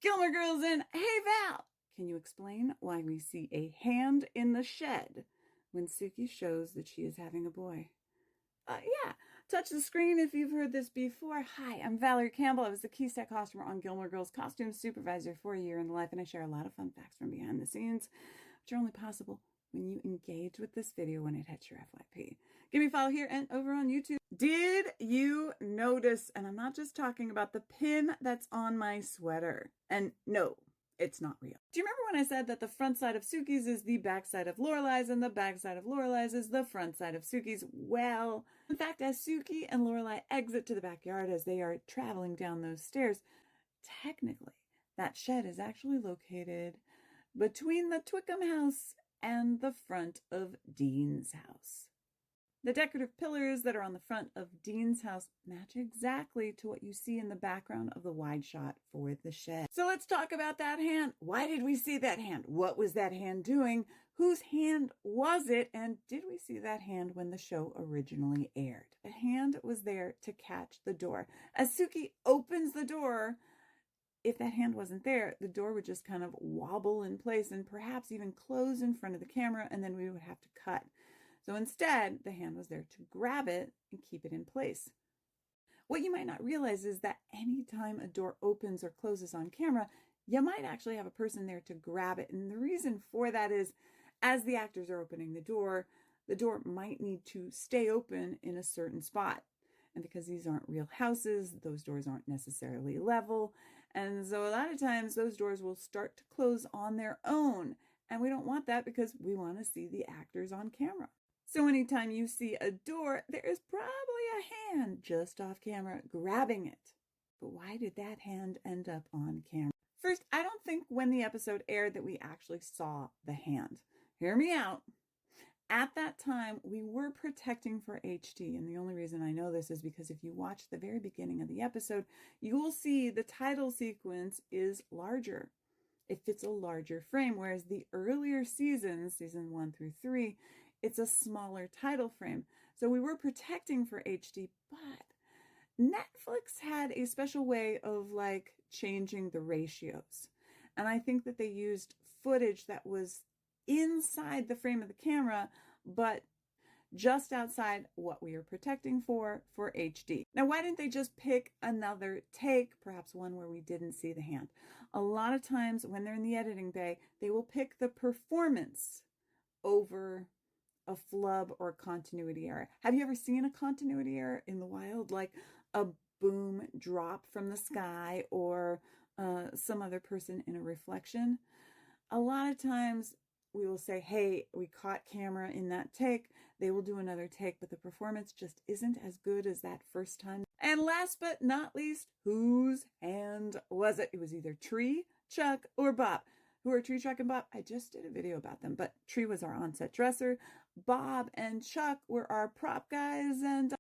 Gilmore girls in. Hey Val, can you explain why we see a hand in the shed when Sookie shows that she is having a boy? Yeah, touch the screen if you've heard this before. Hi, I'm Valerie Campbell. I was the key set costumer on Gilmore Girls, costume supervisor for a year in the life, and I share a lot of fun facts from behind the scenes, which are only possible when you engage with this video when it hits your FYP. Give me a follow here and over on YouTube. Did you notice, and I'm not just talking about the pin that's on my sweater, and no, it's not real. Do you remember when I said that the front side of Sookie's is the back side of Lorelai's and the back side of Lorelai's is the front side of Sookie's? Well, in fact, as Sookie and Lorelai exit to the backyard as they are traveling down those stairs, technically, that shed is actually located between the Twickham house and the front of Dean's house. The decorative pillars that are on the front of Dean's house match exactly to what you see in the background of the wide shot for the shed. So let's talk about that hand. Why did we see that hand? What was that hand doing? Whose hand was it? And did we see that hand when the show originally aired? The hand was there to catch the door. As Sookie opens the door, if that hand wasn't there, the door would just kind of wobble in place and perhaps even close in front of the camera, and then we would have to cut. So instead, the hand was there to grab it and keep it in place. What you might not realize is that anytime a door opens or closes on camera, you might actually have a person there to grab it. And the reason for that is, as the actors are opening the door might need to stay open in a certain spot. And because these aren't real houses, those doors aren't necessarily level. And so a lot of times those doors will start to close on their own. And we don't want that because we want to see the actors on camera. So anytime you see a door, there is probably a hand just off camera grabbing it. But why did that hand end up on camera? First, I don't think when the episode aired that we actually saw the hand. Hear me out. At that time, we were protecting for HD, and the only reason I know this is because if you watch the very beginning of the episode, you will see the title sequence is larger. It fits a larger frame, whereas the earlier seasons, season 1 through 3, it's a smaller title frame. So we were protecting for HD, but Netflix had a special way of changing the ratios. And I think that they used footage that was inside the frame of the camera, but just outside what we are protecting for HD. Now, why didn't they just pick another take, perhaps one where we didn't see the hand? A lot of times when they're in the editing bay, they will pick the performance over a flub or continuity error. Have you ever seen a continuity error in the wild, like a boom drop from the sky or some other person in a reflection? A lot of times we will say, hey, we caught camera in that take. They will do another take, but the performance just isn't as good as that first time. And last but not least, whose hand was it? It was either Tree, Chuck, or Bob. Who are Tree, Chuck, and Bob? I just did a video about them, but Tree was our on-set dresser. Bob and Chuck were our prop guys, and